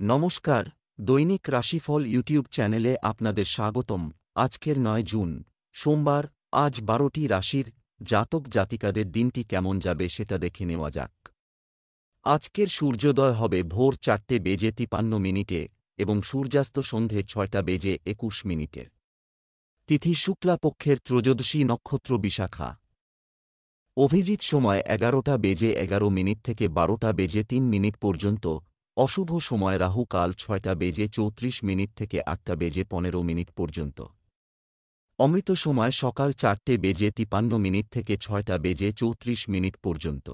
নমস্কার, দৈনিক রাশিফল ইউটিউব চ্যানেলে আপনাদের স্বাগতম। আজকের ৯ জুন, সোমবার। আজ ১২টি রাশির জাতক জাতিকাদের দিনটি কেমন যাবে সেটা দেখে নেওয়া যাক। আজকের সূর্যোদয় হবে ভোর ৪:৫৩ এবং সূর্যাস্ত সন্ধে ৬:২১ তিথি শুক্লা পক্ষের ত্রয়োদশী নক্ষত্র বিশাখা। অভিজিৎ সময় ১১:১১ থেকে ১২:০৩ পর্যন্ত। অশুভ সময় রাহু কাল ৬:৩৪ থেকে ৮:১৫ পর্যন্ত। অমৃত সময় সকাল ৪:৫৩ থেকে ৬:৩৪ পর্যন্ত।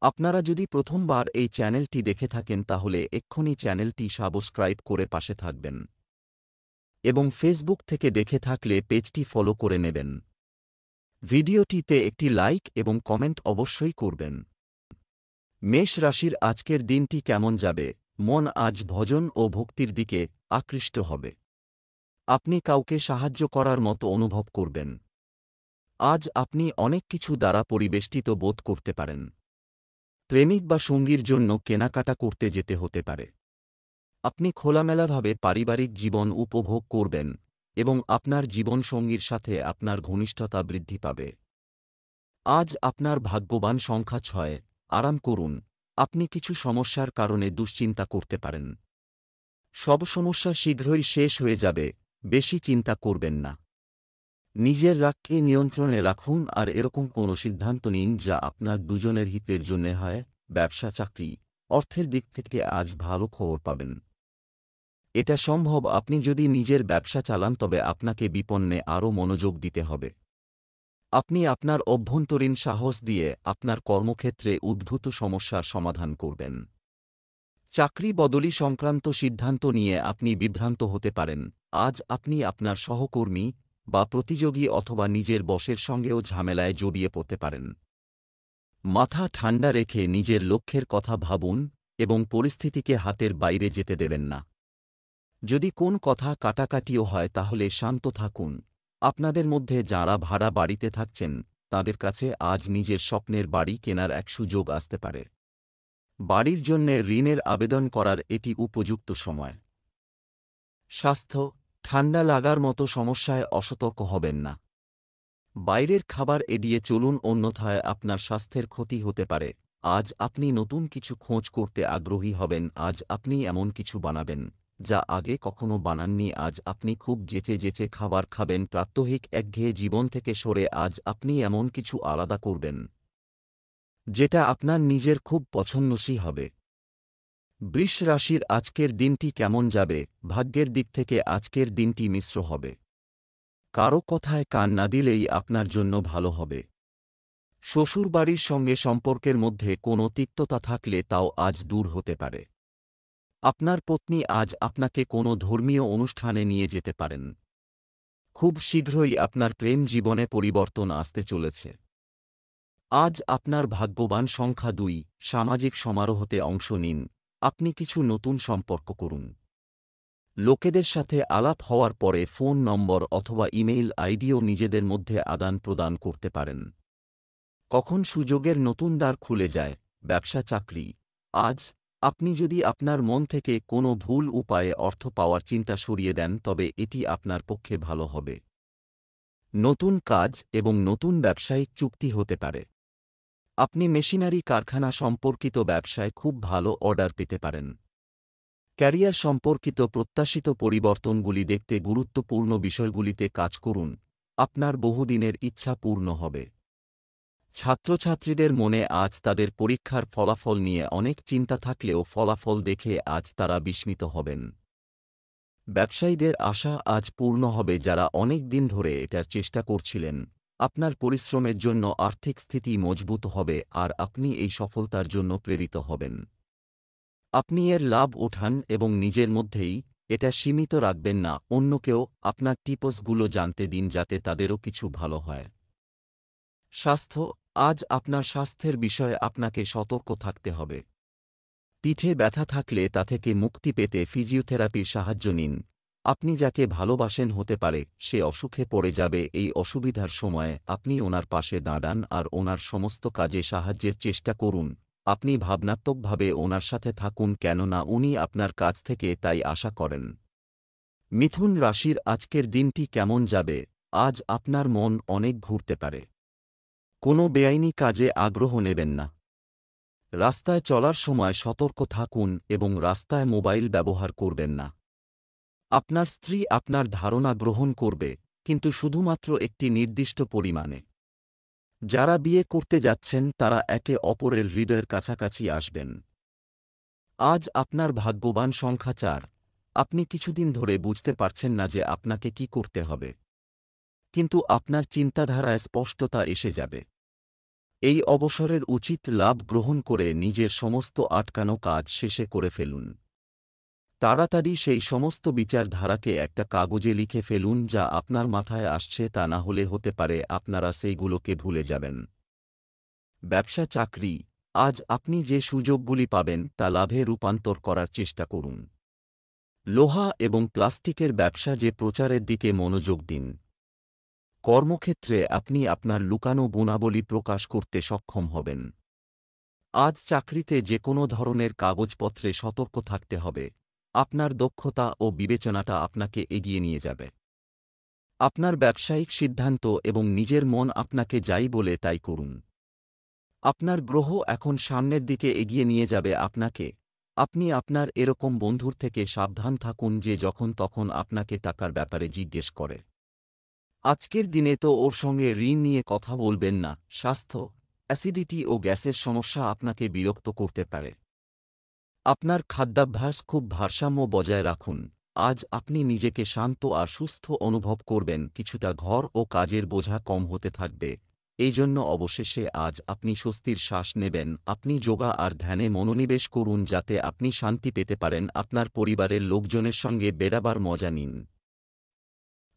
আপনারা যদি প্রথমবার এই চ্যানেলটি দেখে থাকেন তাহলে এক্ষুনি চ্যানেলটি সাবস্ক্রাইব করে পাশে থাকবেন এবং ফেসবুক থেকে দেখে থাকলে পেজটি ফলো করে নেবেন। ভিডিওটিতে একটি লাইক এবং কমেন্ট অবশ্যই করবেন। মেষ রাশির আজকের দিনটি কেমন যাবে? মন আজ ভজন ও ভক্তির দিকে আকৃষ্ট হবে। আপনি কাউকে সাহায্য করার মতো অনুভব করবেন। আজ আপনি অনেক কিছু দ্বারা পরিবেষ্টিত বোধ করতে পারেন। প্রেমিক বা সঙ্গীর জন্য কেনাকাটা করতে যেতে হতে পারে। আপনি খোলামেলাভাবে পারিবারিক জীবন উপভোগ করবেন এবং আপনার জীবনসঙ্গীর সাথে আপনার ঘনিষ্ঠতা বৃদ্ধি পাবে। আজ আপনার ভাগ্যবান সংখ্যা ৬। আরাম করুন। আপনি কিছু সমস্যার কারণে দুশ্চিন্তা করতে পারেন। সব সমস্যা শীঘ্রই শেষ হয়ে যাবে, বেশি চিন্তা করবেন না। নিজের রাগকে নিয়ন্ত্রণে রাখুন আর এরকম কোনো সিদ্ধান্ত নিন যা আপনার দুজনের হিতের জন্য হয়। ব্যবসা চাকরি, অর্থের দিক থেকে আজ ভালো খবর পাবেন। এটা সম্ভব আপনি যদি নিজের ব্যবসা চালান তবে আপনাকে বিপণনে আরও মনোযোগ দিতে হবে। আপনি আপনার অভ্যন্তরীণ সাহস দিয়ে আপনার কর্মক্ষেত্রে উদ্ভূত সমস্যার সমাধান করবেন। চাকরি বদলি সংক্রান্ত সিদ্ধান্ত নিয়ে আপনি বিভ্রান্ত হতে পারেন। আজ আপনি আপনার সহকর্মী বা প্রতিযোগী অথবা নিজের বসের সঙ্গেও ঝামেলায় জড়িয়ে পড়তে পারেন। মাথা ঠান্ডা রেখে নিজের লক্ষ্যের কথা ভাবুন এবং পরিস্থিতিকে হাতের বাইরে যেতে দেবেন না। যদি কোন কথা কাটাকাটিও হয় তাহলে শান্ত থাকুন। আপনাদের মধ্যে যাঁরা ভাড়া বাড়িতে থাকছেন তাঁদের কাছে আজ নিজের স্বপ্নের বাড়ি কেনার এক সুযোগ আসতে পারে। বাড়ির জন্যে ঋণের আবেদন করার এটি উপযুক্ত সময়। স্বাস্থ্য, ঠান্ডা লাগার মতো সমস্যায় অসতর্ক হবেন না। বাইরের খাবার এড়িয়ে চলুন, অন্যথায় আপনার স্বাস্থ্যের ক্ষতি হতে পারে। আজ আপনি নতুন কিছু খোঁজ করতে আগ্রহী হবেন। আজ আপনি এমন কিছু বানাবেন যা আগে কখনো বানাননি। আজ আপনি খুব যেচে যেচে খাবার খাবেন। প্রাত্যহিক একঘেয়ে জীবন থেকে সরে আজ আপনি এমন কিছু আলাদা করবেন যেটা আপনার নিজের খুব পছন্দসই হবে। বৃষ রাশির আজকের দিনটি কেমন যাবে? ভাগ্যের দিক থেকে আজকের দিনটি মিশ্র হবে। কারো কথায় কান না দিলেই আপনার জন্য ভালো হবে। শ্বশুরবাড়ির সঙ্গে সম্পর্কের মধ্যে কোনো তিক্ততা থাকলে তাও আজ দূর হতে পারে। আপনার পত্নী আজ আপনাকে কোনো ধর্মীয় অনুষ্ঠানে নিয়ে যেতে পারেন। খুব শীঘ্রই আপনার প্রেম জীবনে পরিবর্তন আসতে চলেছে। আজ আপনার ভাগ্যবান সংখ্যা ২। সামাজিক সমারোহতে অংশ নিন। আপনি কিছু নতুন সম্পর্ক করুন। লোকেদের সাথে আলাপ হওয়ার পরে ফোন নম্বর অথবা ইমেইল আইডিও নিজেদের মধ্যে আদান প্রদান করতে পারেন। কখন সুযোগের নতুন দ্বার খুলে যায়। ব্যবসা চাকরি, আজ আপনি যদি আপনার মন থেকে কোনো ভুল উপায়ে অর্থ পাওয়ার চিন্তা সরিয়ে দেন তবে এটি আপনার পক্ষে ভালো হবে। নতুন কাজ এবং নতুন ব্যবসায়িক চুক্তি হতে পারে। আপনি মেশিনারি কারখানা সম্পর্কিত ব্যবসায় খুব ভালো অর্ডার পেতে পারেন। ক্যারিয়ার সম্পর্কিত প্রত্যাশিত পরিবর্তনগুলি দেখতে গুরুত্বপূর্ণ বিষয়গুলিতে কাজ করুন। আপনার বহুদিনের ইচ্ছা পূর্ণ হবে। ছাত্রছাত্রীদের মনে আজ তাদের পরীক্ষার ফলাফল নিয়ে অনেক চিন্তা থাকলেও ফলাফল দেখে আজ তারা বিস্মিত হবেন। ব্যবসায়ীদের আশা আজ পূর্ণ হবে যারা অনেক দিন ধরে এটার চেষ্টা করছিলেন। আপনার পরিশ্রমের জন্য আর্থিক স্থিতি মজবুত হবে আর আপনি এই সফলতার জন্য প্রেরিত হবেন। আপনি এর লাভ ওঠান এবং নিজের মধ্যেই এটা সীমিত রাখবেন না। অন্যকেও আপনার টিপসগুলো জানতে দিন যাতে তাদেরও কিছু ভালো হয়। স্বাস্থ্য, আজ আপনার স্বাস্থ্যের বিষয়ে আপনাকে সতর্ক থাকতে হবে। পিঠে ব্যথা থাকলে তা থেকে মুক্তি পেতে ফিজিওথেরাপির সাহায্য নিন। আপনি যাকে ভালোবাসেন হতে পারে সে অসুখে পড়ে যাবে। এই অসুবিধার সময়ে আপনি ওনার পাশে দাঁড়ান আর ওনার সমস্ত কাজে সাহায্যের চেষ্টা করুন। আপনি ভাবনাত্মকভাবে ওনার সাথে থাকুন, কেননা উনি আপনার কাছ থেকে তাই আশা করেন। মিথুন রাশির আজকের দিনটি কেমন যাবে? আজ আপনার মন অনেক ঘুরতে পারে। কোনো বেআইনি কাজে আগ্রহ নেবেন না। রাস্তায় চলার সময় সতর্ক থাকুন এবং রাস্তায় মোবাইল ব্যবহার করবেন না। আপনার স্ত্রী আপনার ধারণা গ্রহণ করবে, কিন্তু শুধুমাত্র একটি নির্দিষ্ট পরিমাণে। যারা বিয়ে করতে যাচ্ছেন তারা একে অপরের হৃদয়ের কাছাকাছি আসবেন। আজ আপনার ভাগ্যবান সংখ্যা ৪। আপনি কিছুদিন ধরে বুঝতে পারছেন না যে আপনাকে কি করতে হবে, কিন্তু আপনার চিন্তাধারায় স্পষ্টতা এসে যাবে। এই অবসরের উচিত লাভ গ্রহণ করে নিজের সমস্ত আটকানো কাজ শেষে করে ফেলুন। তাড়াতাড়ি সেই সমস্ত বিচারধারাকে একটা কাগজে লিখে ফেলুন যা আপনার মাথায় আসছে, তা না হলে হতে পারে আপনারা সেইগুলোকে ভুলে যাবেন। ব্যবসা চাকরি, আজ আপনি যে সুযোগগুলি পাবেন তা লাভে রূপান্তর করার চেষ্টা করুন। লোহা এবং প্লাস্টিকের ব্যবসা যে প্রচারের দিকে মনোযোগ দিন। কর্মক্ষেত্রে আপনি আপনার লুকানো গুণাবলী প্রকাশ করতে সক্ষম হবেন। আজ চাকরিতে যে কোনো ধরনের কাগজপত্রে সতর্ক থাকতে হবে। আপনার দক্ষতা ও বিবেচনাটা আপনাকে এগিয়ে নিয়ে যাবে। আপনার ব্যবসায়িক সিদ্ধান্ত এবং নিজের মন আপনাকে যাই বলে তাই করুন। আপনার গ্রহ এখন সামনের দিকে এগিয়ে নিয়ে যাবে আপনাকে। আপনি আপনার এরকম বন্ধুর থেকে সাবধান থাকুন যে যখন তখন আপনাকে টাকার ব্যাপারে জিজ্ঞেস করে। আজকের দিনে তো ওর সঙ্গে ঋণ নিয়ে কথা বলবেন না। স্বাস্থ্য, অ্যাসিডিটি ও গ্যাসের সমস্যা আপনাকে বিরক্ত করতে পারে। আপনার খাদ্যাভ্যাস খুব ভারসাম্য বজায় রাখুন। আজ আপনি নিজেকে শান্ত আর সুস্থ অনুভব করবেন, কিছুটা ঘর ও কাজের বোঝা কম হতে থাকবে। এই জন্য অবশেষে আজ আপনি স্বস্তির শ্বাস নেবেন। আপনি যোগা আর ধ্যানে মনোনিবেশ করুন যাতে আপনি শান্তি পেতে পারেন। আপনার পরিবারের লোকজনের সঙ্গে বেড়াবার মজা নিন।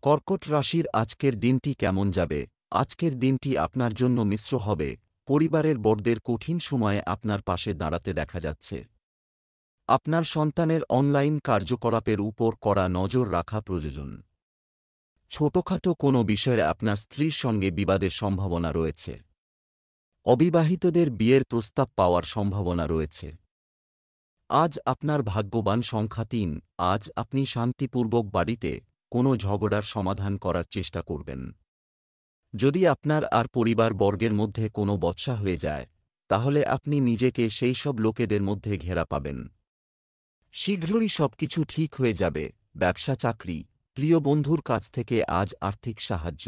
কর্কট রাশির আজকের দিনটি কেমন যাবে? আজকের দিনটি আপনার জন্য মিশ্র হবে। পরিবারের বড়দের কঠিন সময়ে আপনার পাশে দাঁড়াতে দেখা যাচ্ছে। আপনার সন্তানের অনলাইন কার্যকলাপের উপর কড়া নজর রাখা প্রয়োজন। ছোটখাটো কোনো বিষয়ে আপনার স্ত্রীর সঙ্গে বিবাদের সম্ভাবনা রয়েছে। অবিবাহিতদের বিয়ের প্রস্তাব পাওয়ার সম্ভাবনা রয়েছে। আজ আপনার ভাগ্যবান সংখ্যা ৩। আজ আপনি শান্তিপূর্বক বাড়িতে কোনো ঝগড়ার সমাধান করার চেষ্টা করবেন। যদি আপনার আর পরিবার বর্গের মধ্যে কোনো বচসা হয়ে যায়, তাহলে আপনি নিজেকে সেই সব লোকেদের মধ্যে ঘেরা পাবেন। শীঘ্রই সবকিছু ঠিক হয়ে যাবে। ব্যবসা চাকরি, প্রিয় বন্ধুর কাছ থেকে আজ আর্থিক সাহায্য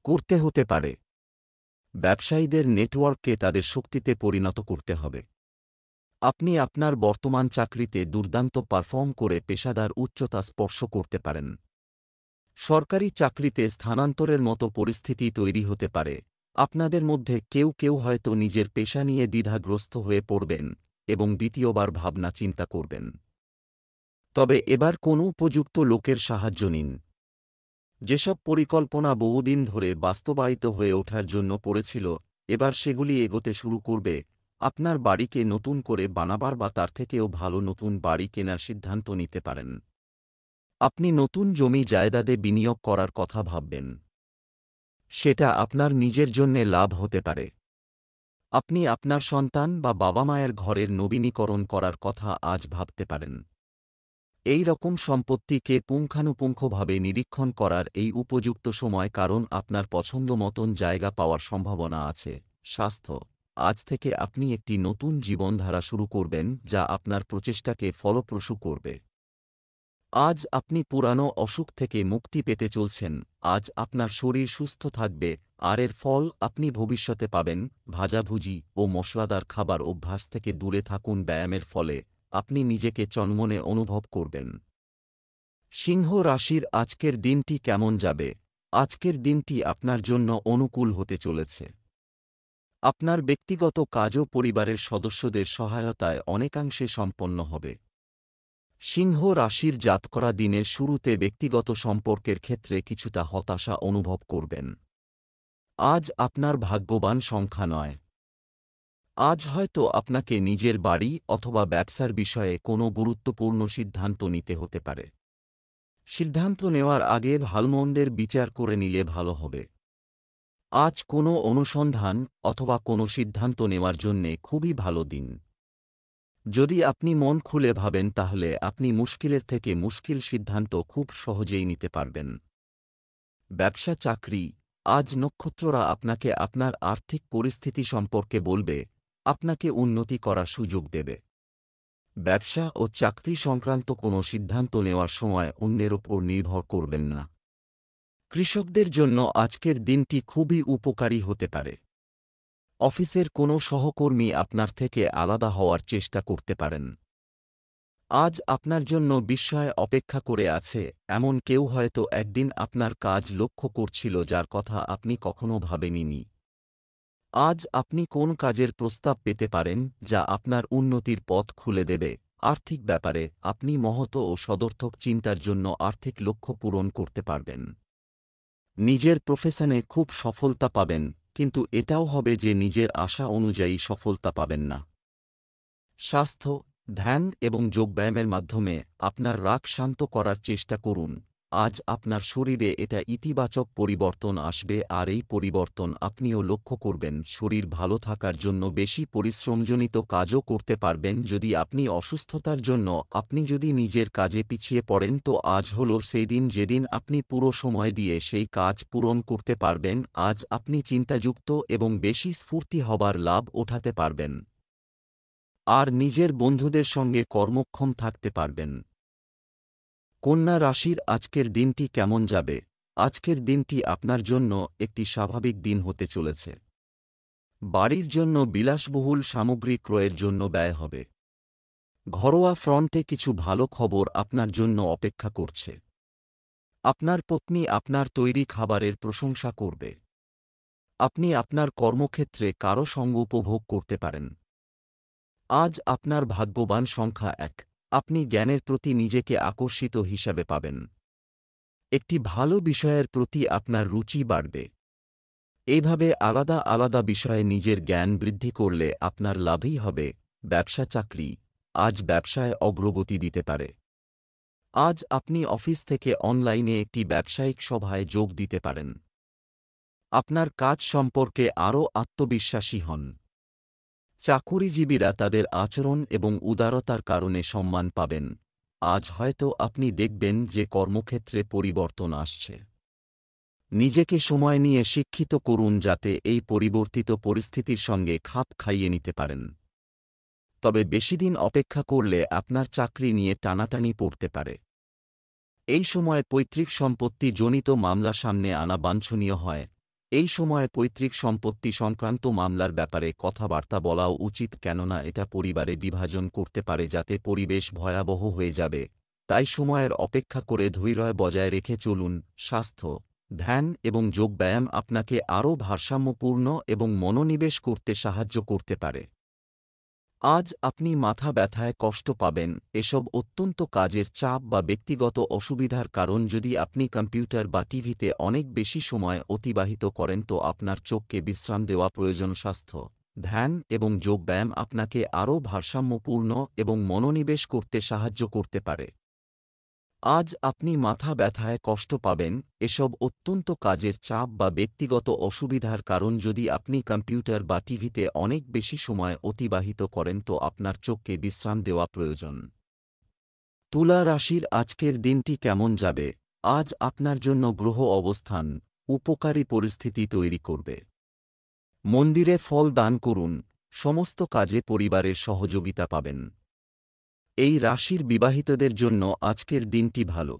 করতে হতে পারে। ব্যবসায়ীদের নেটওয়ার্ককে তাদের শক্তিতে পরিণত করতে হবে। আপনি আপনার বর্তমান চাকরিতে দুর্দান্ত পারফর্ম করে পেশাদার উচ্চতা স্পর্শ করতে পারেন। সরকারি চাকরিতে স্থানান্তরের মতো পরিস্থিতি তৈরি হতে পারে। আপনাদের মধ্যে কেউ কেউ হয়তো নিজের পেশা নিয়ে দ্বিধাগ্রস্ত হয়ে পড়বেন এবং দ্বিতীয়বার ভাবনা চিন্তা করবেন। তবে এবার কোনো উপযুক্ত লোকের সাহায্য নিন। যেসব পরিকল্পনা বহুদিন ধরে বাস্তবায়িত হয়ে ওঠার জন্য পড়েছিল, এবার সেগুলি এগোতে শুরু করবে। আপনার বাড়িকে নতুন করে বানাবার বা তার থেকেও ভালো নতুন বাড়ি কেনার সিদ্ধান্ত নিতে পারেন। আপনি নতুন জমি জায়দাদে বিনিয়োগ করার কথা ভাববেন। সেটা আপনার নিজের জন্যে লাভ হতে পারে। আপনি আপনার সন্তান বা বাবা মায়ের ঘরের নবীনীকরণ করার কথা আজ ভাবতে পারেন। এই রকম সম্পত্তিকে পুঙ্খানুপুঙ্খভাবে নিরীক্ষণ করার এই উপযুক্ত সময়, কারণ আপনার পছন্দ মতন জায়গা পাওয়ার সম্ভাবনা আছে। স্বাস্থ্য, আজ থেকে আপনি একটি নতুন জীবনধারা শুরু করবেন যা আপনার প্রচেষ্টাকে ফলপ্রসূ করবে। আজ আপনি পুরানো অসুখ থেকে মুক্তি পেতে চলছেন। আজ আপনার শরীর সুস্থ থাকবে, আর এর ফল আপনি ভবিষ্যতে পাবেন। ভাজাভুজি ও মশলাদার খাবার অভ্যাস থেকে দূরে থাকুন। ব্যায়ামের ফলে আপনি নিজেকে চনমনে অনুভব করবেন। সিংহ রাশির আজকের দিনটি কেমন যাবে? আজকের দিনটি আপনার জন্য অনুকূল হতে চলেছে। আপনার ব্যক্তিগত কাজও পরিবারের সদস্যদের সহায়তায় অনেকাংশে সম্পন্ন হবে। সিংহ রাশির জাতকরা দিনের শুরুতে ব্যক্তিগত সম্পর্কের ক্ষেত্রে কিছুটা হতাশা অনুভব করবেন। আজ আপনার ভাগ্যবান সংখ্যা ৯। আজ হয়তো আপনাকে নিজের বাড়ি অথবা ব্যবসার বিষয়ে কোনো গুরুত্বপূর্ণ সিদ্ধান্ত নিতে হতে পারে। সিদ্ধান্ত নেওয়ার আগে ভালমন্দের বিচার করে নিলে ভালো হবে। আজ কোনো অনুসন্ধান অথবা কোনো সিদ্ধান্ত নেওয়ার জন্যে খুবই ভালো দিন। যদি আপনি মন খুলে ভাবেন তাহলে আপনি মুশকিলের থেকে মুশকিল সিদ্ধান্ত খুব সহজেই নিতে পারবেন। ব্যবসা চাকরি, আজ নক্ষত্ররা আপনাকে আপনার আর্থিক পরিস্থিতি সম্পর্কে বলবে, আপনাকে উন্নতি করার সুযোগ দেবে। ব্যবসা ও চাকরি সংক্রান্ত কোনো সিদ্ধান্ত নেওয়ার সময় অন্যের ওপর নির্ভর করবেন না। কৃষকদের জন্য আজকের দিনটি খুবই উপকারী হতে পারে। অফিসের কোনো সহকর্মী আপনার থেকে আলাদা হওয়ার চেষ্টা করতে পারেন। আজ আপনার জন্য বিস্ময় অপেক্ষা করে আছে, এমন কেউ হয়তো একদিন আপনার কাজ লক্ষ্য করছিল যার কথা আপনি কখনো ভাবেননি। আজ আপনি কোন কাজের প্রস্তাব পেতে পারেন যা আপনার উন্নতির পথ খুলে দেবে। আর্থিক ব্যাপারে আপনি মহৎ ও সদর্থক চিন্তার জন্য আর্থিক লক্ষ্য পূরণ করতে পারবেন। নিজের প্রফেশনে খুব সফলতা পাবেন, কিন্তু এটাও হবে যে নিজের আশা অনুযায়ী সফলতা পাবেন না। স্বাস্থ্য, ধ্যান এবং যোগব্যায়ামের মাধ্যমে আপনার রাগ শান্ত করার চেষ্টা করুন। আজ আপনার শরীরে এটা ইতিবাচক পরিবর্তন আসবে, আর এই পরিবর্তন আপনিও লক্ষ্য করবেন। শরীর ভালো থাকার জন্য বেশি পরিশ্রমজনিত কাজও করতে পারবেন। যদি আপনি অসুস্থতার জন্য আপনি যদি নিজের কাজে পিছিয়ে পড়েন, তো আজ হল সেই দিন যেদিন আপনি পুরো সময় দিয়ে সেই কাজ পূরণ করতে পারবেন। আজ আপনি চিন্তাযুক্ত এবং বেশি স্ফূর্তি হবার লাভ ওঠাতে পারবেন, আর নিজের বন্ধুদের সঙ্গে কর্মক্ষম থাকতে পারবেন। কন্যা রাশির আজকের দিনটি কেমন যাবে? আজকের দিনটি আপনার জন্য একটি স্বাভাবিক দিন হতে চলেছে। বাড়ির জন্য বিলাসবহুল সামগ্রী ক্রয়ের জন্য ব্যয় হবে। ঘরোয়া ফ্রন্টে কিছু ভালো খবর আপনার জন্য অপেক্ষা করছে। আপনার পত্নী আপনার তৈরি খাবারের প্রশংসা করবে। আপনি আপনার কর্মক্ষেত্রে কারো সঙ্গ উপভোগ করতে পারেন। আজ আপনার ভাগ্যবান সংখ্যা 1। আপনি জ্ঞানের প্রতি নিজেকে আকর্ষিত হিসাবে পাবেন। একটি ভালো বিষয়ের প্রতি আপনার রুচি বাড়বে। এইভাবে আলাদা আলাদা বিষয়ে নিজের জ্ঞান বৃদ্ধি করলে আপনার লাভই হবে। ব্যবসা চাকরি, আজ ব্যবসায় অগ্রগতি দিতে পারে। আজ আপনি অফিস থেকে অনলাইনে একটি ব্যবসায়িক সভায় যোগ দিতে পারেন। আপনার কাজ সম্পর্কে আরও আত্মবিশ্বাসী হন। চাকুরিজীবীরা তাদের আচরণ এবং উদারতার কারণে সম্মান পাবেন। আজ হয়তো আপনি দেখবেন যে কর্মক্ষেত্রে পরিবর্তন আসছে। নিজেকে সময় নিয়ে শিক্ষিত করুন যাতে এই পরিবর্তিত পরিস্থিতির সঙ্গে খাপ খাইয়ে নিতে পারেন। তবে বেশিদিন অপেক্ষা করলে আপনার চাকরি নিয়ে টানাটানি পড়তে পারে। এই সময় পৈতৃক সম্পত্তি জনিত মামলা সামনে আনা বাঞ্ছনীয় হয়। এই সময়ে পৈতৃক সম্পত্তি সংক্রান্ত মামলার ব্যাপারে কথাবার্তা বলাও উচিত, কেননা এটা পরিবারে বিভাজন করতে পারে যাতে পরিবেশ ভয়াবহ হয়ে যাবে। তাই সময়ের অপেক্ষা করে ধৈর্য বজায় রেখে চলুন। স্বাস্থ্য, ধ্যান এবং যোগব্যায়াম আপনাকে আরও ভারসাম্যপূর্ণ এবং মনোনিবেশ করতে সাহায্য করতে পারে। আজ আপনি মাথা ব্যথায় কষ্ট পাবেন। এসব অত্যন্ত কাজের চাপ বা ব্যক্তিগত অসুবিধার কারণ। যদি আপনি কম্পিউটার বা টিভিতে অনেক বেশি সময় অতিবাহিত করেন তো আপনার চোখকে বিশ্রাম দেওয়া প্রয়োজন। স্বাস্থ্য, ধ্যান এবং যোগব্যায়াম আপনাকে আরও ভারসাম্যপূর্ণ এবং মনোনিবেশ করতে সাহায্য করতে পারে। আজ আপনি মাথা ব্যথায় কষ্ট পাবেন। এসব অত্যন্ত কাজের চাপ বা ব্যক্তিগত অসুবিধার কারণ। যদি আপনি কম্পিউটার বা টিভিতে অনেক বেশি সময় অতিবাহিত করেন তো আপনার চোখকে বিশ্রাম দেওয়া প্রয়োজন। তুলা রাশির আজকের দিনটি কেমন যাবে? আজ আপনার জন্য গ্রহ অবস্থান উপকারী পরিস্থিতি তৈরি করবে। মন্দিরে ফল দান করুন। সমস্ত কাজে পরিবারের সহযোগিতা পাবেন। এই রাশির বিবাহিতদের জন্য আজকের দিনটি ভালো।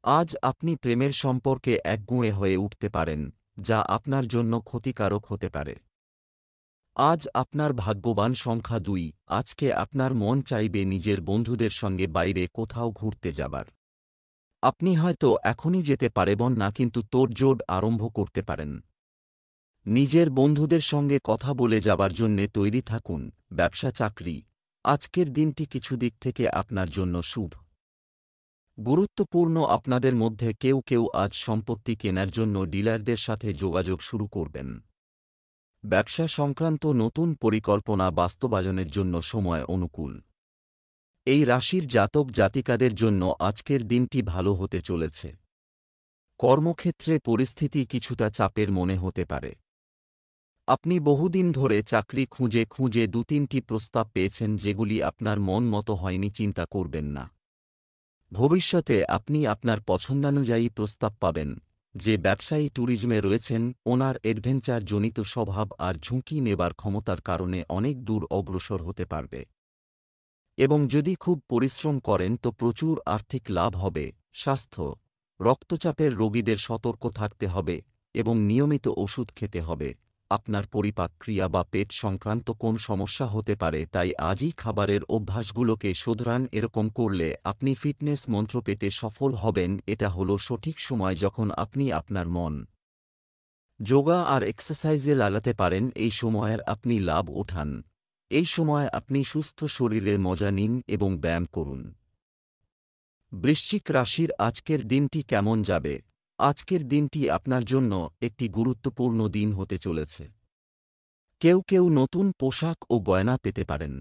আজ আপনি প্রেমের সম্পর্কে একগুঁয়ে হয়ে উঠতে পারেন, যা আপনার জন্য ক্ষতিকারক হতে পারে। আজ আপনার ভাগ্যবান সংখ্যা 2। আজকে আপনার মন চাইবে নিজের বন্ধুদের সঙ্গে বাইরে কোথাও ঘুরতে যাবার। আপনি হয়তো এখনই যেতে পারবেন না, কিন্তু তোড়জোড় আরম্ভ করতে পারেন। নিজের বন্ধুদের সঙ্গে কথা বলে যাবার জন্যে তৈরি থাকুন। ব্যবসা চাকরি, আজকের দিনটি কিছু দিক থেকে আপনার জন্য শুভ। গুরুত্বপূর্ণ, আপনাদের মধ্যে কেউ কেউ আজ সম্পত্তি কেনার জন্য ডিলারদের সাথে যোগাযোগ শুরু করবেন। ব্যবসা সংক্রান্ত নতুন পরিকল্পনা বাস্তবায়নের জন্য সময় অনুকূল। এই রাশির জাতক জাতিকাদের জন্য আজকের দিনটি ভালো হতে চলেছে। কর্মক্ষেত্রে পরিস্থিতি কিছুটা চাপের মনে হতে পারে। আপনি বহুদিন ধরে চাকরি খুঁজে খুঁজে ২-৩টি প্রস্তাব পেয়েছেন যেগুলি আপনার মন মতো হয়নি। চিন্তা করবেন না। ভবিষ্যতে আপনি আপনার পছন্দানুযায়ী প্রস্তাব পাবেন। যে ব্যবসায়ী ট্যুরিজমে রয়েছেন, ওনার অ্যাডভেঞ্চার জনিত স্বভাব আর ঝুঁকি নেবার ক্ষমতার কারণে অনেক দূর অগ্রসর হতে পারবে। এবং যদি খুব পরিশ্রম করেন তো প্রচুর আর্থিক লাভ হবে। স্বাস্থ্য, রক্তচাপের রোগীদের সতর্ক থাকতে হবে এবং নিয়মিত ওষুধ খেতে হবে। আপনার পরিপাক ক্রিয়া বা পেট সংক্রান্ত কোন সমস্যা হতে পারে, তাই আজই খাবারের অভ্যাসগুলোকে শোধরান। এরকম করলে আপনি ফিটনেস মন্ত্র পেতে সফল হবেন। এটা হলো সঠিক সময় যখন আপনি আপনার মন যোগা আর এক্সারসাইজে লাগাতে পারেন। এই সময়ের আপনি লাভ ওঠান। এই সময় আপনি সুস্থ শরীরের মজা নিন এবং ব্যায়াম করুন। বৃশ্চিক রাশির আজকের দিনটি কেমন যাবে? আজকের দিনটি আপনার জন্য একটি গুরুত্বপূর্ণ দিন হতে চলেছে। কেউ কেউ নতুন পোশাক ও গয়না পেতে পারেন।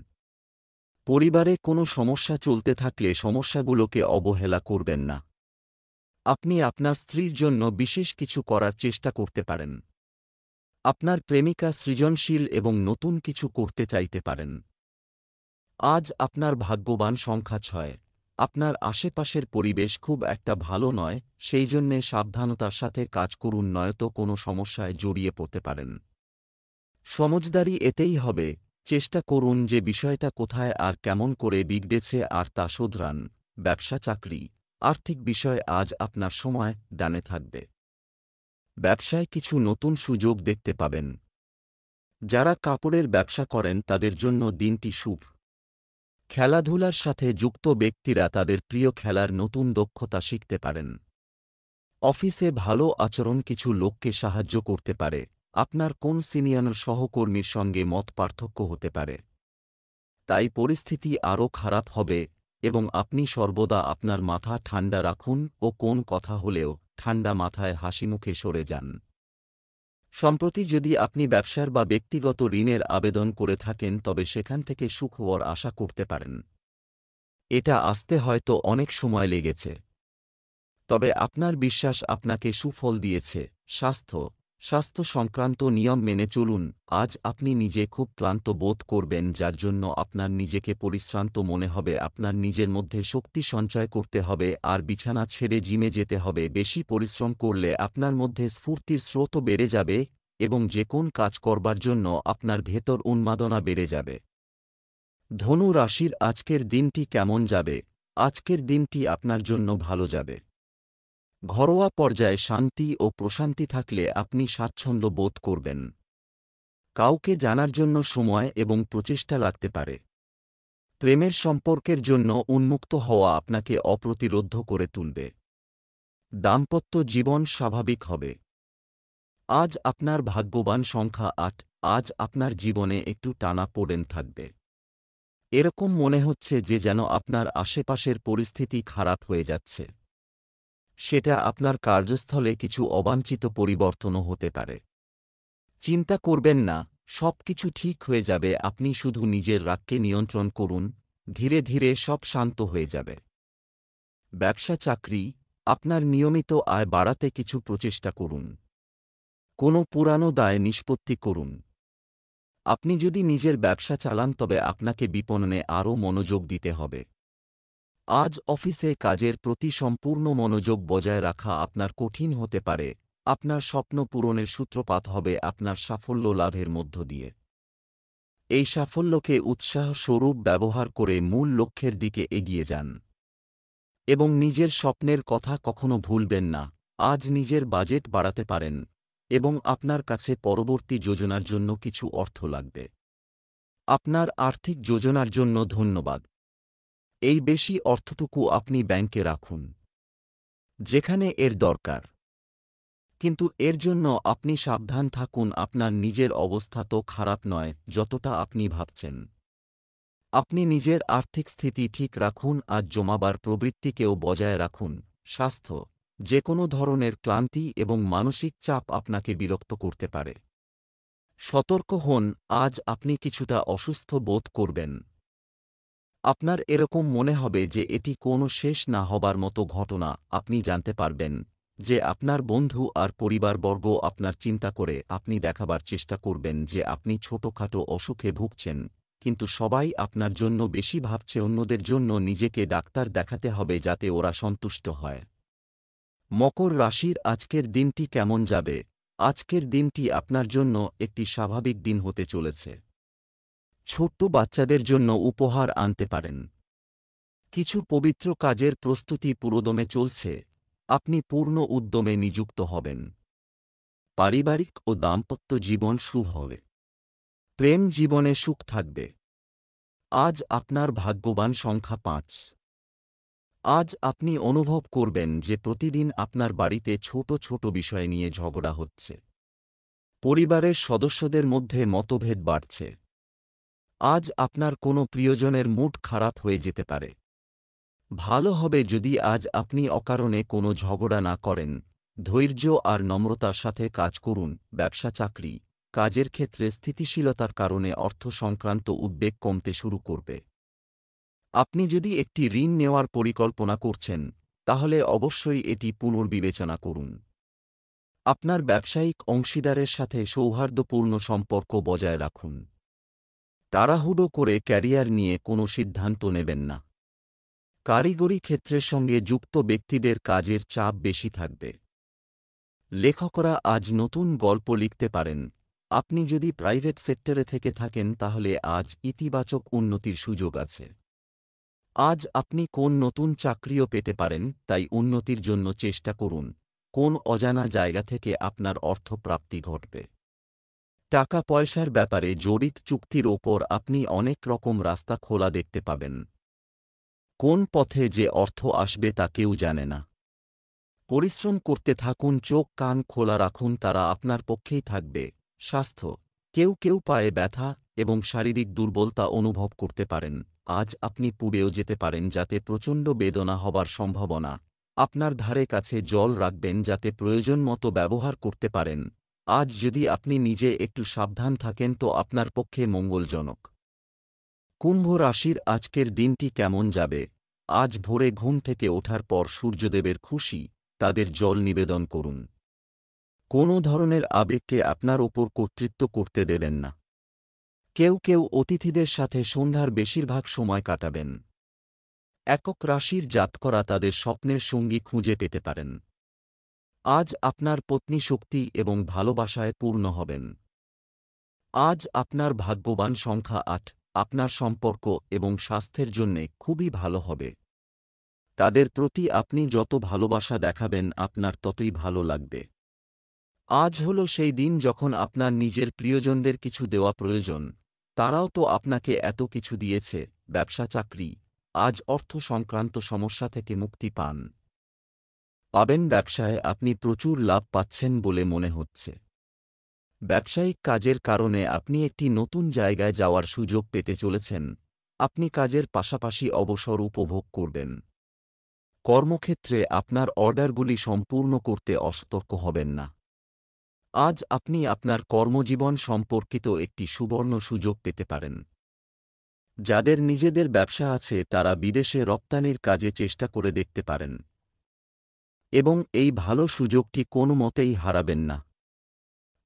পরিবারে কোনো সমস্যা চলতে থাকলে সমস্যাগুলোকে অবহেলা করবেন না। আপনি আপনার স্ত্রীর জন্য বিশেষ কিছু করার চেষ্টা করতে পারেন। আপনার প্রেমিকা সৃজনশীল এবং নতুন কিছু করতে চাইতে পারেন। আজ আপনার ভাগ্যবান সংখ্যা ৬। আপনার আশেপাশের পরিবেশ খুব একটা ভালো নয়, সেই জন্যে সাবধানতার সাথে কাজ করুন, নয়তো কোনো সমস্যায় জড়িয়ে পড়তে পারেন। সমজদারি এতেই হবে। চেষ্টা করুন যে বিষয়টা কোথায় আর কেমন করে বিগড়েছে আর তা শোধরান। ব্যবসা, চাকরি, আর্থিক বিষয় আজ আপনার সময় ডানে থাকবে। ব্যবসায় কিছু নতুন সুযোগ দেখতে পাবেন। যারা কাপড়ের ব্যবসা করেন তাদের জন্য দিনটি শুভ। খেলাধুলার সাথে যুক্ত ব্যক্তিরা তাদের প্রিয় খেলার নতুন দক্ষতা শিখতে পারেন। অফিসে ভালো আচরণ কিছু লোককে সাহায্য করতে পারে। আপনার কোন সিনিয়র সহকর্মীর সঙ্গে মত পার্থক্য হতে পারে, তাই পরিস্থিতি আরও খারাপ হবে এবং আপনি সর্বদা আপনার মাথা ঠান্ডা রাখুন ও কোন কথা হলেও ঠান্ডা মাথায় হাসিমুখে সরে যান। সম্প্রতি যদি আপনি ব্যবসার বা ব্যক্তিগত ঋণের আবেদন করে থাকেন তবে সেখান থেকে সুখবর আশা করতে পারেন। এটা আসতে হয়তো অনেক সময় লেগেছে, তবে আপনার বিশ্বাস আপনাকে সুফল দিয়েছে। স্বাস্থ্য সংক্রান্ত নিয়ম মেনে চলুন। আজ আপনি নিজে খুব ক্লান্ত বোধ করবেন, যার জন্য আপনার নিজেকে পরিশ্রান্ত মনে হবে। আপনার নিজের মধ্যে শক্তি সঞ্চয় করতে হবে আর বিছানা ছেড়ে জিমে যেতে হবে। বেশি পরিশ্রম করলে আপনার মধ্যে স্ফূর্তির স্রোতও বেড়ে যাবে এবং যে কোন কাজ করবার জন্য আপনার ভেতর উন্মাদনা বেড়ে যাবে। ধনু রাশির আজকের দিনটি কেমন যাবে? আজকের দিনটি আপনার জন্য ভালো যাবে। ঘরোয়া পর্যায়ে শান্তি ও প্রশান্তি থাকলে আপনি স্বাচ্ছন্দ্য বোধ করবেন। কাউকে জানার জন্য সময় এবং প্রচেষ্টা লাগতে পারে। প্রেমের সম্পর্কের জন্য উন্মুক্ত হওয়া আপনাকে অপ্রতিরোধ্য করে তুলবে। দাম্পত্য জীবন স্বাভাবিক হবে। আজ আপনার ভাগ্যবান সংখ্যা ৮। আজ আপনার জীবনে একটু টানাপোড়েন থাকবে। এরকম মনে হচ্ছে যে যেন আপনার আশেপাশের পরিস্থিতি খারাপ হয়ে যাচ্ছে। সেটা আপনার কার্যস্থলে কিছু অবাঞ্ছিত পরিবর্তনও হতে পারে। চিন্তা করবেন না, সব কিছু ঠিক হয়ে যাবে। আপনি শুধু নিজের রাগকে নিয়ন্ত্রণ করুন, ধীরে ধীরে সব শান্ত হয়ে যাবে। ব্যবসা, চাকরি, আপনার নিয়মিত আয় বাড়াতে কিছু প্রচেষ্টা করুন। কোনো পুরানো দায় নিষ্পত্তি করুন। আপনি যদি নিজের ব্যবসা চালান তবে আপনাকে বিপণনে আরও মনোযোগ দিতে হবে। আজ অফিসে কাজের প্রতি সম্পূর্ণ মনোযোগ বজায় রাখা আপনার কঠিন হতে পারে। আপনার স্বপ্ন পূরণের সূত্রপাত হবে আপনার সাফল্য লাভের মধ্য দিয়ে। এই সাফল্যকে উৎসাহ স্বরূপ ব্যবহার করে মূল লক্ষ্যের দিকে এগিয়ে যান এবং নিজের স্বপ্নের কথা কখনো ভুলবেন না। আজ নিজের বাজেট বাড়াতে পারেন এবং আপনার কাছে পরবর্তী যোজনার জন্য কিছু অর্থ লাগবে। আপনার আর্থিক যোজনার জন্য ধন্যবাদ। এই বেশি অর্থটুকু আপনি ব্যাংকে রাখুন, যেখানে এর দরকার। কিন্তু এর জন্য আপনি সাবধান থাকুন। আপনার নিজের অবস্থা তো খারাপ নয় যতটা আপনি ভাবছেন। আপনি নিজের আর্থিক স্থিতি ঠিক রাখুন আর জমাবার প্রবৃত্তিকেও বজায় রাখুন। স্বাস্থ্য, যে কোনো ধরনের ক্লান্তি এবং মানসিক চাপ আপনাকে বিরক্ত করতে পারে। সতর্ক হন, আজ আপনি কিছুটা অসুস্থ বোধ করবেন। আপনার এরকম মনে হবে যে এটি কোনো শেষ না হবার মতো ঘটনা। আপনি জানতে পারবেন যে আপনার বন্ধু আর পরিবারবর্গ আপনার চিন্তা করে আপনি দেখাবার চেষ্টা করবেন যে আপনি ছোটখাটো অসুখে ভুগছেন, কিন্তু সবাই আপনার জন্য বেশি ভাবছে। অন্যদের জন্য নিজেকে ডাক্তার দেখাতে হবে যাতে ওরা সন্তুষ্ট হয়। মকর রাশির আজকের দিনটি কেমন যাবে? আজকের দিনটি আপনার জন্য একটি স্বাভাবিক দিন হতে চলেছে। ছোট্ট বাচ্চাদের জন্য উপহার আনতে পারেন। কিছু পবিত্র কাজের প্রস্তুতি পুরোদমে চলছে, আপনি পূর্ণ উদ্যমে নিযুক্ত হবেন। পারিবারিক ও দাম্পত্য জীবন শুভ হবে। প্রেম জীবনে সুখ থাকবে। আজ আপনার ভাগ্যবান সংখ্যা ৫। আজ আপনি অনুভব করবেন যে প্রতিদিন আপনার বাড়িতে ছোট ছোট বিষয় নিয়ে ঝগড়া হচ্ছে। পরিবারের সদস্যদের মধ্যে মতভেদ বাড়ছে। আজ আপনার কোনো প্রিয়জনের মুড খারাপ হয়ে যেতে পারে। ভালো হবে যদি আজ আপনি অকারণে কোনো ঝগড়া না করেন। ধৈর্য আর নম্রতার সাথে কাজ করুন। ব্যবসা চাকরি কাজের ক্ষেত্রে স্থিতিশীলতার কারণে অর্থ সংক্রান্ত উদ্বেগ কমতে শুরু করবে। আপনি যদি একটি ঋণ নেওয়ার পরিকল্পনা করছেন, তাহলে অবশ্যই এটি পুনর্বিবেচনা করুন। আপনার ব্যবসায়িক অংশীদারের সাথে সৌহার্দ্যপূর্ণ সম্পর্ক বজায় রাখুন। তাড়াহুড়ো করে ক্যারিয়ার নিয়ে কোনো সিদ্ধান্ত নেবেন না। কারিগরি ক্ষেত্রের সঙ্গে যুক্ত ব্যক্তিদের কাজের চাপ বেশি থাকবে। লেখকরা আজ নতুন গল্প লিখতে পারেন। আপনি যদি প্রাইভেট সেক্টরে থেকে থাকেন তাহলে আজ ইতিবাচক উন্নতির সুযোগ আছে। আজ আপনি কোন নতুন চাকরিও পেতে পারেন, তাই উন্নতির জন্য চেষ্টা করুন। কোন অজানা জায়গা থেকে আপনার অর্থপ্রাপ্তি ঘটবে। টাকা পয়সার ব্যাপারে জড়িত চুক্তির ওপর আপনি অনেক রকম রাস্তা খোলা দেখতে পাবেন। কোন পথে যে অর্থ আসবে তা কেউ জানে না। পরিশ্রম করতে থাকুন, চোখ কান খোলা রাখুন, তারা আপনার পক্ষেই থাকবে। স্বাস্থ্য কেউ কেউ পায়ে ব্যথা এবং শারীরিক দুর্বলতা অনুভব করতে পারেন। আজ আপনি পুড়েও যেতে পারেন যাতে প্রচণ্ড বেদনা হবার সম্ভাবনা। আপনার ধারে কাছে জল রাখবেন যাতে প্রয়োজন মতো ব্যবহার করতে পারেন। আজ যদি আপনি নিজে একটু সাবধান থাকেন তো আপনার পক্ষে মঙ্গলজনক। কুম্ভ রাশির আজকের দিনটি কেমন যাবে? আজ ভোরে ঘুম থেকে ওঠার পর সূর্যদেবের খুশি, তাদের জল নিবেদন করুন। কোনো ধরনের আবেগকে আপনার ওপর কর্তৃত্ব করতে দেবেন না। কেউ কেউ অতিথিদের সাথে সন্ধ্যার বেশিরভাগ সময় কাটাবেন। একক রাশির জাতকরা তাদের স্বপ্নের সঙ্গী খুঁজে পেতে পারেন। আজ আপনার পত্নী শক্তি এবং ভালোবাসায় পূর্ণ হবেন। আজ আপনার ভাগ্যবান সংখ্যা ৮। আপনার সম্পর্ক এবং স্বাস্থ্যের জন্যে খুবই ভালো হবে। তাদের প্রতি আপনি যত ভালোবাসা দেখাবেন আপনার ততই ভালো লাগবে। আজ হল সেই দিন যখন আপনার নিজের প্রিয়জনদের কিছু দেওয়া প্রয়োজন। তারাও তো আপনাকে এত কিছু দিয়েছে। ব্যবসা চাকরি আজ অর্থ সংক্রান্ত সমস্যা থেকে মুক্তি পাবেন। ব্যবসায় আপনি প্রচুর লাভ পাচ্ছেন বলে মনে হচ্ছে। ব্যবসায়িক কাজের কারণে আপনি একটি নতুন জায়গায় যাওয়ার সুযোগ পেতে চলেছেন। আপনি কাজের পাশাপাশি অবসর উপভোগ করবেন। কর্মক্ষেত্রে আপনার অর্ডারগুলি সম্পূর্ণ করতে অসতর্ক হবেন না। আজ আপনি আপনার কর্মজীবন সম্পর্কিত একটি সুবর্ণ সুযোগ পেতে পারেন। যাদের নিজেদের ব্যবসা আছে তারা বিদেশে রপ্তানির কাজে চেষ্টা করে দেখতে পারেন এবং এই ভালো সুযোগটি কোনো মতেই হারাবেন না।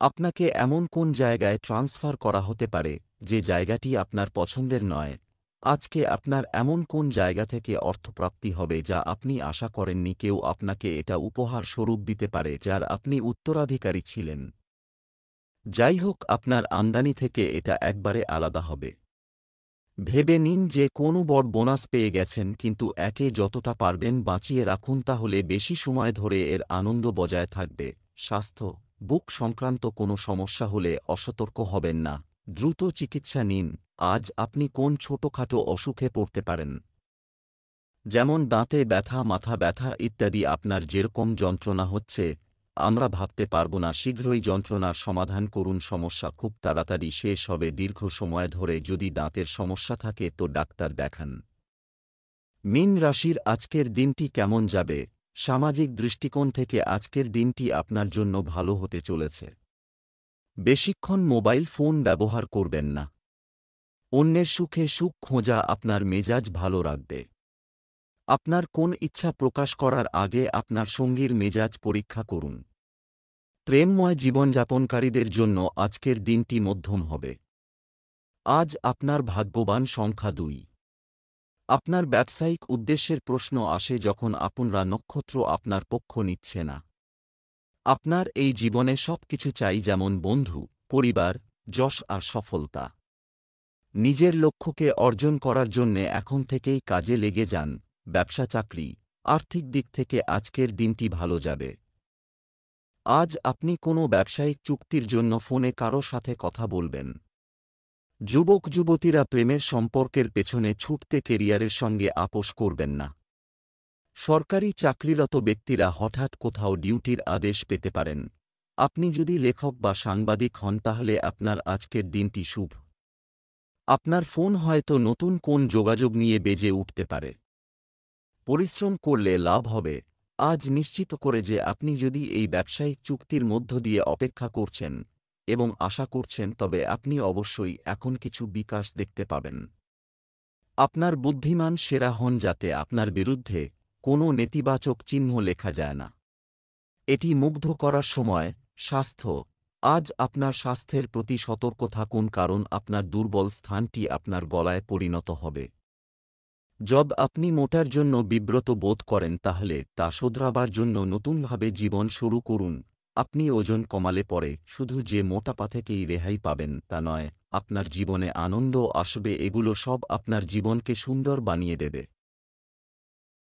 আপনাকে এমন কোন জায়গায় ট্রান্সফার করা হতে পারে যে জায়গাটি আপনার পছন্দের নয়। আজকে আপনার এমন কোন জায়গা থেকে অর্থপ্রাপ্তি হবে যা আপনি আশা করেননি। কেউ আপনাকে এটা উপহার স্বরূপ দিতে পারে যার আপনি উত্তরাধিকারী ছিলেন। যাই হোক, আপনার আমদানি থেকে এটা একবারে আলাদা হবে। ভেবে নিন যে কোনো বড় বোনাস পেয়ে গেছেন, কিন্তু একে যতটা পারবেন বাঁচিয়ে রাখুন, তাহলে বেশি সময় ধরে এর আনন্দ বজায় থাকবে। স্বাস্থ্য বুক সংক্রান্ত কোনো সমস্যা হলে অসতর্ক হবেন না, দ্রুত চিকিৎসা নিন। আজ আপনি কোন ছোটখাটো অসুখে পড়তে পারেন, যেমন দাঁতে ব্যথা, মাথা ব্যথা ইত্যাদি। আপনার যেরকম যন্ত্রণা হচ্ছে আমরা ভাবতে পারব না। শীঘ্রই যন্ত্রণার সমাধান করুন। সমস্যা খুব তাড়াতাড়ি শেষ হবে। দীর্ঘ সময় ধরে যদি দাঁতের সমস্যা থাকে তো ডাক্তার দেখান। মীন রাশির আজকের দিনটি কেমন যাবে? সামাজিক দৃষ্টিকোণ থেকে আজকের দিনটি আপনার জন্য ভালো হতে চলেছে। বেশিক্ষণ মোবাইল ফোন ব্যবহার করবেন না। অন্যের সুখে সুখ খোঁজা আপনার মেজাজ ভালো রাখবে। আপনার কোন ইচ্ছা প্রকাশ করার আগে আপনার সঙ্গীর মেজাজ পরীক্ষা করুন। প্রেমময় জীবনযাপনকারীদের জন্য আজকের দিনটি মধ্যম হবে। আজ আপনার ভাগ্যবান সংখ্যা 2। আপনার ব্যবসায়িক উদ্দেশ্যের প্রশ্ন আসে যখন আপনরা নক্ষত্র আপনার পক্ষ নিচ্ছে না। আপনার এই জীবনে সবকিছু চাই, যেমন বন্ধু, পরিবার, যশ আর সফলতা। নিজের লক্ষ্যকে অর্জন করার জন্যে এখন থেকেই কাজে লেগে যান। ব্যবসা, চাকরি, আর্থিক দিক থেকে আজকের দিনটি ভালো যাবে। আজ আপনি কোনো ব্যবসায়িক চুক্তির জন্য ফোনে কারো সাথে কথা বলবেন। যুবক যুবতীরা প্রেমের সম্পর্কের পেছনে ছুটতে কেরিয়ারের সঙ্গে আপোস করবেন না। সরকারি চাকরিরত ব্যক্তিরা হঠাৎ কোথাও ডিউটির আদেশ পেতে পারেন। আপনি যদি লেখক বা সাংবাদিক হন তাহলে আপনার আজকের দিনটি শুভ। আপনার ফোন হয়তো নতুন কোন যোগাযোগ নিয়ে বেজে উঠতে পারে। পরিশ্রম করলে লাভ হবে। আজ নিশ্চিত করে যে আপনি যদি এই ব্যবসায়িক চুক্তির মধ্য দিয়ে অপেক্ষা করছেন এবং আশা করছেন, তবে আপনি অবশ্যই এখন কিছু বিকাশ দেখতে পাবেন। আপনার বুদ্ধিমান সেরা হন যাতে আপনার বিরুদ্ধে কোনো নেতিবাচক চিহ্ন লেখা যায় না। এটি মুগ্ধ করার সময়। স্বাস্থ্য, আজ আপনার স্বাস্থ্যের প্রতি সতর্ক থাকুন, কারণ আপনার দুর্বল স্থানটি আপনার গলায় পরিণত হবে। যদি আপনি মোটার জন্য বিব্রত বোধ করেন তাহলে তা শোধরাবার জন্য নতুনভাবে জীবন শুরু করুন। আপনি ওজন কমালে পরে শুধু যে মোটাপা থেকেই রেহাই পাবেন তা নয়, আপনার জীবনে আনন্দ আসবে। এগুলো সব আপনার জীবনকে সুন্দর বানিয়ে দেবে।